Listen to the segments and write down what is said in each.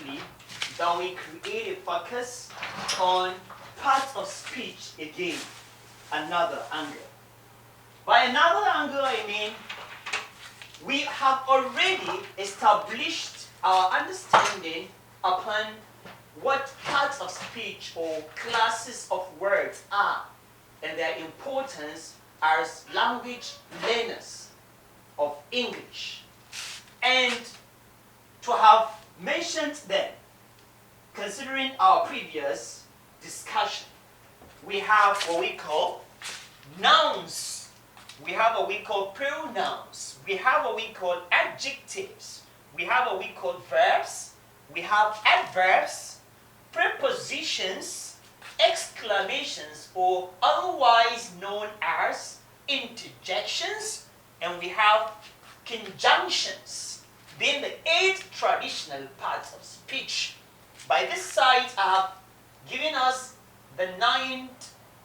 briefly that we create a focus on parts of speech again, another angle. By another angle, I mean we have already established our understanding upon what parts of speech or classes of words are and their importance as language learners of English. And to have mentioned them, considering our previous discussion, we have what we call nouns, we have what we call pronouns, we have what we call adjectives, we have what we call verbs, we have adverbs, prepositions, exclamations, or otherwise known as interjections, and we have conjunctions, being the 8 traditional parts of speech. By this side, I have given us the 9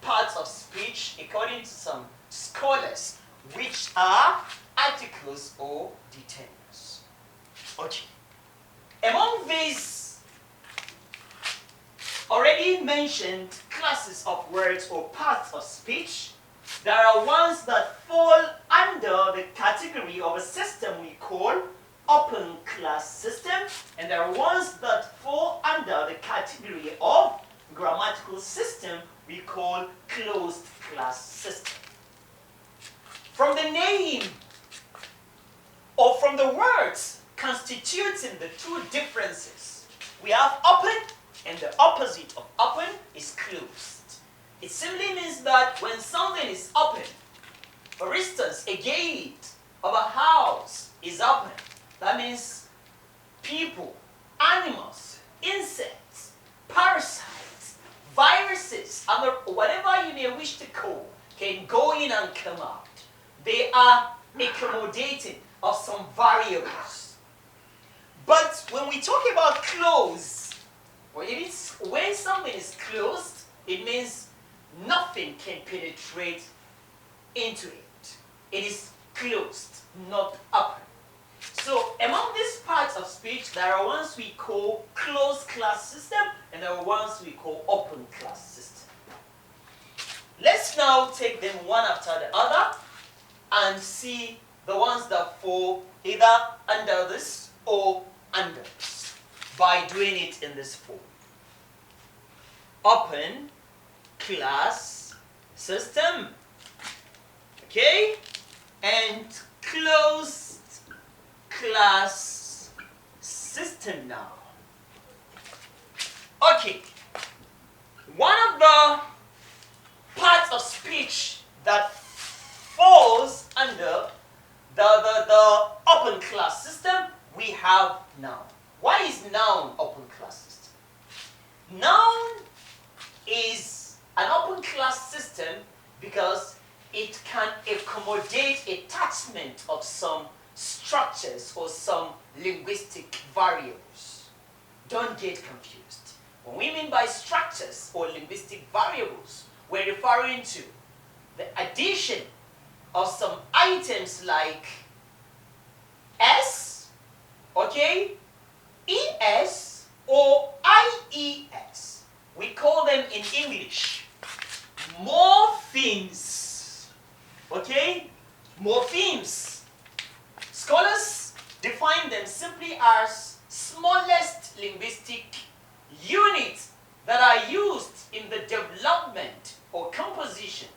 parts of speech according to some scholars, which are articles or determinants. Okay. Among these already mentioned classes of words or parts of speech, there are ones that fall under the category of a system we call open class system, and there are ones that fall under the category of grammatical system we call closed class system. From the name or from the words constituting the 2 differences, we have open, and the opposite of open is closed. It simply means that when something is open, for instance, a gate of a house is open, that means people, animals, insects, parasites, viruses, whatever you may wish to call, can go in and come out. They are accommodating of some variables. But when we talk about closed, when something is closed, it means nothing can penetrate into it. It is closed, not open. So among these parts of speech, there are ones we call closed class system, and there are ones we call open class system. Let's now take them one after the other and see the ones that fall either under this or under this by doing it in this form. Open class system, okay, and closed class system now. Okay, one of the parts of speech that falls under the open class system, we have noun. Why is noun open class system? Noun is an open class system because it can accommodate attachment of some structures or some linguistic variables. Don't get confused. What we mean by structures or linguistic variables, we're referring to the addition of some items like S, okay, ES, or IES. We call them in English morphemes, okay, morphemes. Scholars define them simply as smallest linguistic units that are used in the development or composition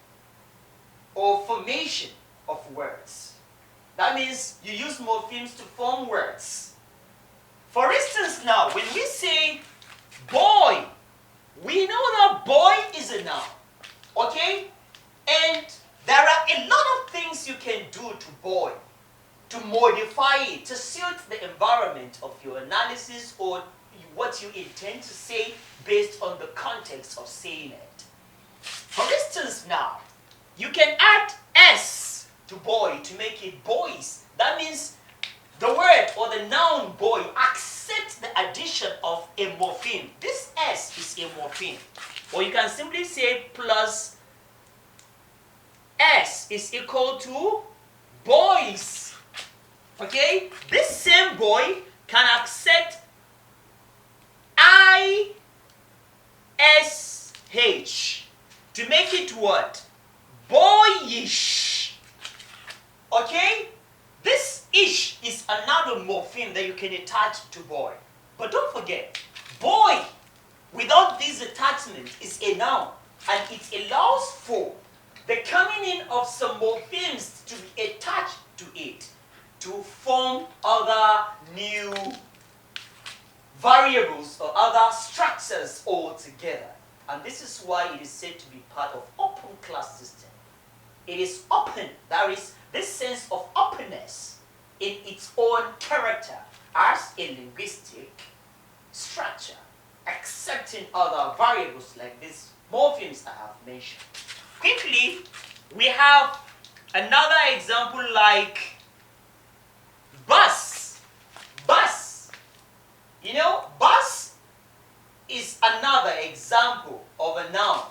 or formation of words. That means you use morphemes to form words. For instance now, when we say boy, we know that boy is a noun, okay? And there are a lot of things you can do to boy, to modify it, to suit the environment of your analysis or what you intend to say based on the context of saying it. For instance now, you can add S to boy to make it boys. That means the word or the noun boy accepts the addition of a morpheme. This S is a morpheme. Or you can simply say plus S is equal to boys. Okay? This same boy can accept what? Boyish. Okay? This ish is another morpheme that you can attach to boy. But don't forget, boy without this attachment is a noun, and it allows for the coming in of some morphemes to be attached to it to form other new variables or other structures altogether. And this is why it is said to be part of open class system. It is open, there is this sense of openness in its own character as a linguistic structure, accepting other variables like these morphemes I have mentioned. Quickly, we have another example like bus. Bus. You know, bus is another example of a noun.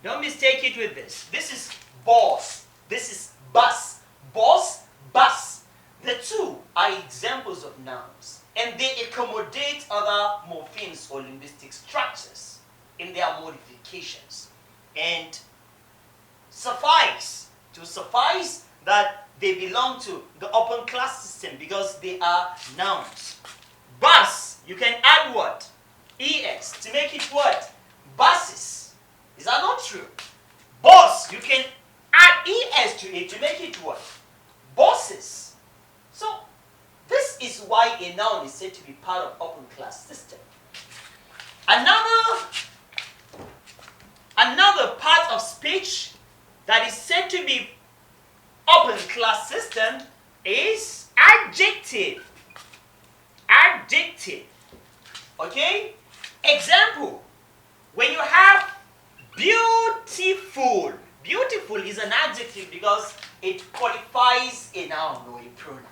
Don't mistake it with this. This is bus. This is bus. Bus, bus. The two are examples of nouns, and they accommodate other morphemes or linguistic structures in their modifications. And suffice that they belong to the open class system because they are nouns. Bus, you can add what? Es to make it what? Buses. Is that not true? Bus, you can add es to it to make it what? Buses. So this is why a noun is said to be part of open class system. Another part of speech that is said to be open class system is adjective. Adjective. Okay? Example, when you have beautiful. Beautiful is an adjective because it qualifies a noun or a pronoun.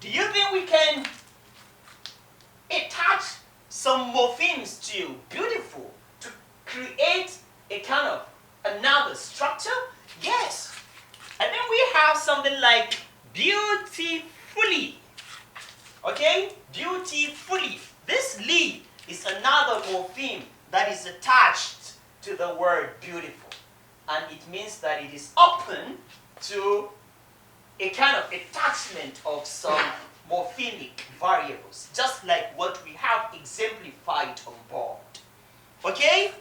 Do you think we can attach some morphemes to beautiful to create a kind of another structure? Yes. And then we have something like beautifully. Okay? Beautifully. This li is another morpheme that is attached to the word beautiful. And it means that it is open to a kind of attachment of some morphemic variables, just like what we have exemplified on board. Okay?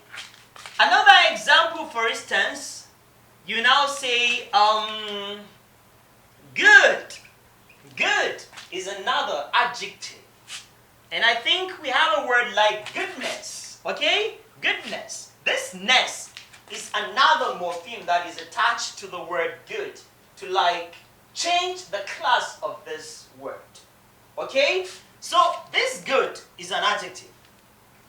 Another example, for instance, you now say, good. Good is another adjective. And I think we have a word like goodness. Okay? Goodness. This ness is another morpheme that is attached to the word good to like change the class of this word. Okay? So this good is an adjective.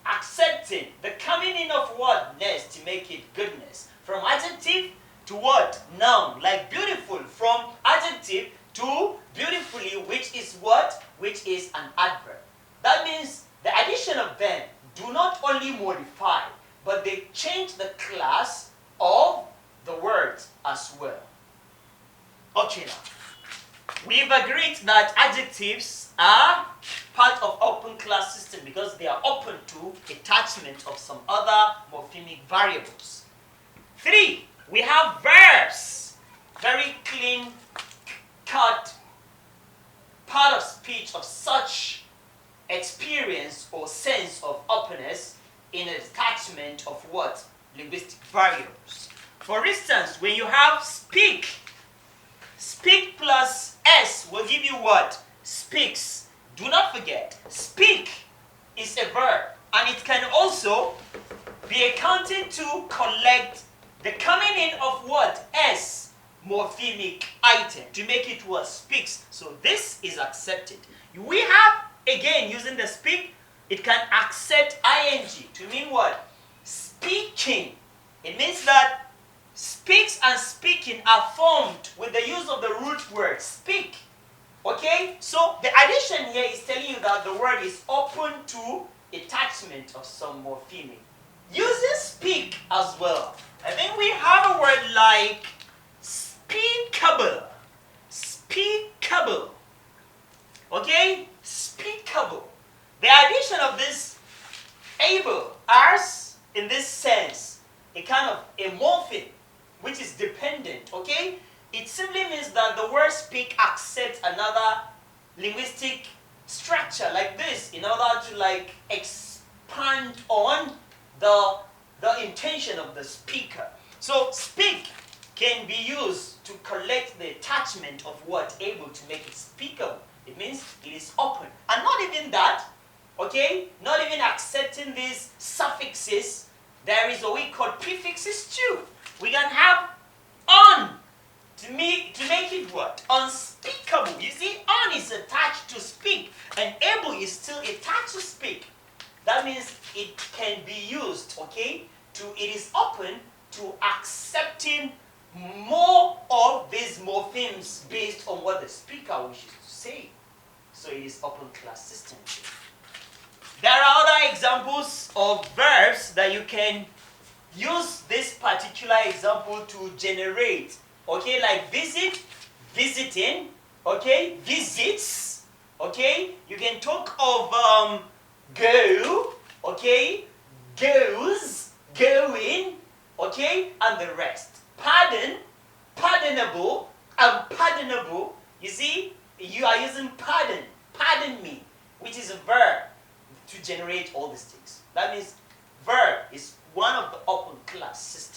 Accepting the coming in of what? Ness to make it goodness. From adjective to what? Noun. Like beautiful. From adjective to beautifully, which is what? Which is an adverb. That means the addition of them do not only modify, but they change the class of the words as well. Okay, now, we've agreed that adjectives are part of open class system because they are open to attachment of some other morphemic variables. 3, we have verbs. Very clean cut part of speech of such experience or sense of openness in attachment of what? Linguistic variables. For instance, when you have speak, speak plus s will give you what? Speaks. Do not forget, speak is a verb, and it can also be accounted to collect the coming in of what? S morphemic item to make it what? Speaks. So this is accepted. We have, again, using the speak, it can accept ing to mean what? Speaking. It means that speaks and speaking are formed with the use of the root word speak. Okay? So the addition here is telling you that the word is open to attachment of some morphemic. Using speak as well. I think we have a word like speakable. Speakable. Okay? Speakable. The addition of this able, as in this sense, a kind of a morpheme, which is dependent, okay? It simply means that the word speak accepts another linguistic structure like this in order to like expand on the intention of the speaker. So speak can be used to collect the attachment of what able to make it speakable. It means it is open. And not even that, okay? Not even accepting these suffixes, there is what we call prefixes too. We can have on to make it what? Unspeakable. You see, on is attached to speak, and able is still attached to speak. That means it can be used, okay? It is open to accepting more of these morphemes based on what the speaker wishes to say. So it is open class system. There are other examples of verbs that you can use this particular example to generate. Okay, like visit, visiting, okay, visits, okay. You can talk of go, okay, goes, going, okay, and the rest. Pardon, pardonable, unpardonable. You see, you are using pardon, pardon me, which is a verb to generate all these things. That means verb is one of the open class systems.